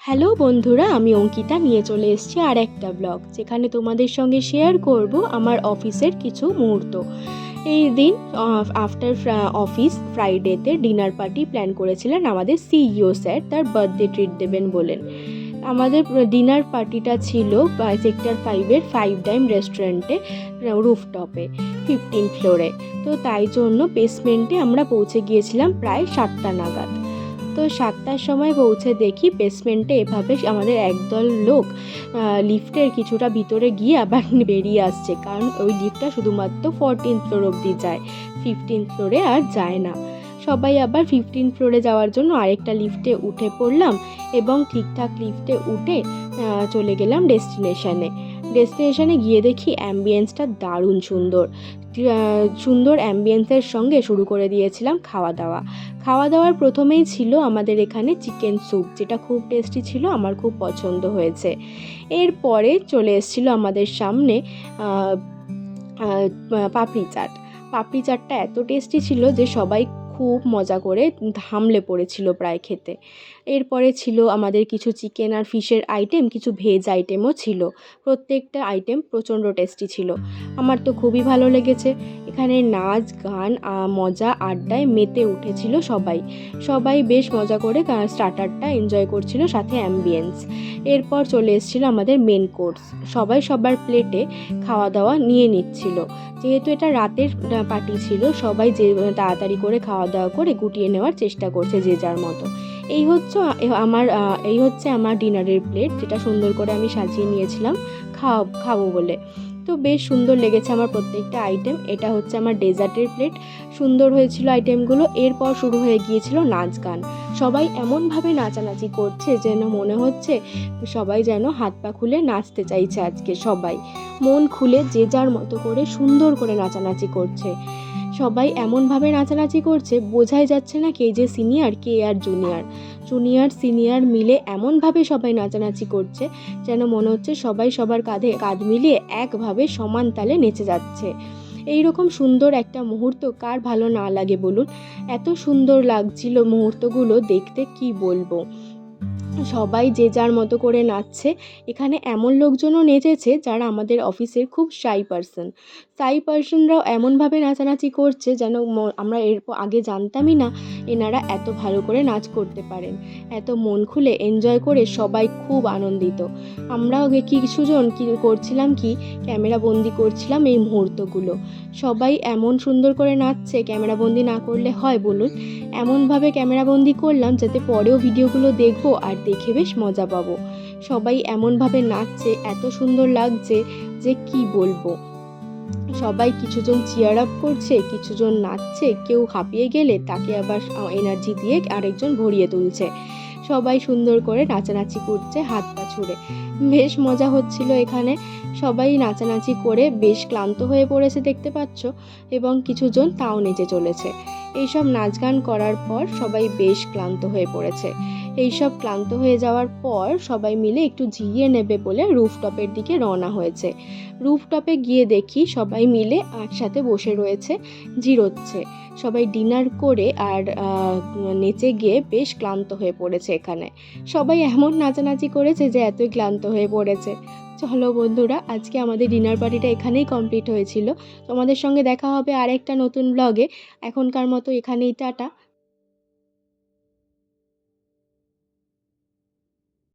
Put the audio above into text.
Hello বন্ধুরা, আমি অঙ্কিতা নিয়ে চলে এসেছি আর একটা ব্লগ, যেখানে তোমাদের সঙ্গে শেয়ার করব আমার অফিসের কিছু মুহূর্ত। এই দিন আফটার অফিস ফ্রাইডেতে ডিনার পার্টি প্ল্যান করেছিলেন আমাদের সিইও স্যার, তার বার্থডে ট্রিট দেবেন বলেন। আমাদের ডিনার পার্টিটা ছিল সেক্টর 5-এর 5 ডাইম রেস্টুরেন্টে, রুফটপে, 15 ফ্লোরে। তো তাই জন্য বেসমেন্টে আমরা পৌঁছে গিয়েছিলাম প্রায় 7টা নাগাদ। তো 7টার সময় পৌঁছে দেখি বেসমেন্টে এভাবে আমাদের একদল লোক লিফটের কিছুটা ভিতরে গিয়ে আবার বেরিয়ে আসছে, কারণ ওই লিফটটা শুধুমাত্র 14 ফ্লোর অবধি যায়, 15 ফ্লোরে আর যায় না। সবাই আবার 15 ফ্লোরে যাওয়ার জন্য আরেকটা লিফটে উঠে পড়লাম এবং ঠিকঠাক লিফটে উঠে চলে গেলাম ডেস্টিনেশনে গিয়ে দেখি অ্যাম্বিয়েন্সটা দারুণ সুন্দর অ্যাম্বিয়েন্সের সঙ্গে শুরু করে দিয়েছিলাম খাওয়া দাওয়ার প্রথমেই ছিল আমাদের এখানে চিকেন স্যুপ, যেটা খুব টেস্টি ছিল, আমার খুব পছন্দ হয়েছে। এরপরে চলে এসেছিলো আমাদের সামনে পাপড়ি চাটটা এত টেস্টি ছিল যে সবাই খুব মজা করে হামলে পড়েছিল প্রায় খেতে। এরপরে ছিল আমাদের কিছু চিকেন আর ফিশের আইটেম, কিছু ভেজ আইটেমও ছিল। প্রত্যেকটা আইটেম প্রচণ্ড টেস্টি ছিল, আমার তো খুবই ভালো লেগেছে। এখানে নাচ গান মজা আড্ডায় মেতে উঠেছিল সবাই বেশ মজা করে স্টার্টারটা এনজয় করছিল, সাথে অ্যাম্বিয়েন্স। এরপর চলে এসেছিল আমাদের মেন কোর্স, সবাই সবার প্লেটে খাওয়া দাওয়া নিয়ে নিচ্ছিল। যেহেতু এটা রাতের পার্টি ছিল, সবাই যে তাড়াতাড়ি করে খাওয়া দাওয়া করে গুটিয়ে নেওয়ার চেষ্টা করছে যে যার মতো। এই হচ্ছে আমার ডিনারের প্লেট, যেটা সুন্দর করে আমি সাজিয়ে নিয়েছিলাম খাবো বলে। তো বেশ সুন্দর লেগেছে আমার প্রত্যেকটা আইটেম। এটা হচ্ছে আমার ডেজার্টের প্লেট, সুন্দর হয়েছিল আইটেমগুলো। এরপর শুরু হয়ে গিয়েছিল নাচ গান। সবাই এমনভাবে নাচানাচি করছে যেন মনে হচ্ছে সবাই যেন হাত পা খুলে নাচতে চাইছে। আজকে সবাই মন খুলে যে যার মতো করে সুন্দর করে নাচানাচি করছে। সবাই এমনভাবে নাচানাচি করছে, বোঝাই যাচ্ছে না কে যে সিনিয়র কে আর জুনিয়র সিনিয়র মিলে এমনভাবে সবাই নাচানাচি করছে যেন মনে হচ্ছে সবাই সবার কাঁধে কাঁধ মিলিয়ে একভাবে সমান তালে নেচে যাচ্ছে। এই রকম সুন্দর একটা মুহূর্ত কার ভালো না লাগে বলুন? এত সুন্দর লাগছিল মুহূর্তগুলো দেখতে, কি বলবো। সবাই যে যার মতো করে নাচছে। এখানে এমন লোকজনও নেচেছে যারা আমাদের অফিসের খুব শাই পার্সনরাও এমনভাবে নাচানাচি করছে যেন আমরা আগে জানতামই না এনারা এত ভালো করে নাচ করতে পারেন। এত মন খুলে এনজয় করে সবাই খুব আনন্দিত। আমরাও কিছুজন ক্যামেরা বন্দি করছিলাম এই মুহূর্তগুলো। সবাই এমন সুন্দর করে নাচছে, ক্যামেরা বন্দি না করলে হয় বলুন? এমনভাবে ক্যামেরা বন্দি করলাম যাতে পরেও ভিডিওগুলো দেখবো আর দেখে বেশ মজা পাবো। সবাই এমনভাবে নাচছে, এত সুন্দর লাগছে যে কি বলবো। সবাই কিছুজন চিয়ার আপ করছে, কিছুজন নাচছে, কেউ হাঁপিয়ে গেলে তাকে আবার এনার্জি দিয়ে আরেকজন ভরিয়ে তুলছে। সবাই সুন্দর করে নাচানাচি করছে হাত পা ছুড়ে, বেশ মজা হচ্ছিল এখানে। সবাই নাচানাচি করে বেশ ক্লান্ত হয়ে পড়েছে দেখতে পাচ্ছ, এবং কিছুজন তাও নেচে চলেছে। এইসব নাচ গান করার পর সবাই বেশ ক্লান্ত হয়ে পড়েছে। এইসব ক্লান্ত হয়ে যাওয়ার পর সবাই মিলে একটু জিরিয়ে নেবে বলে রুফটপের দিকে রওনা হয়েছে। রুফটপে গিয়ে দেখি সবাই মিলে একসাথে বসে রয়েছে, জিরোচ্ছে। সবাই ডিনার করে আর নেচে গিয়ে বেশ ক্লান্ত হয়ে পড়েছে এখানে। সবাই এমন নাচানাচি করেছে যে এতই ক্লান্ত হয়ে পড়েছে। চলো বন্ধুরা, আজকে আমাদের ডিনার পার্টিটা এখানেই কমপ্লিট হয়েছিল। তোমাদের সঙ্গে দেখা হবে আর একটা নতুন ব্লগে। এখনকার মতো এখানেই টাটা।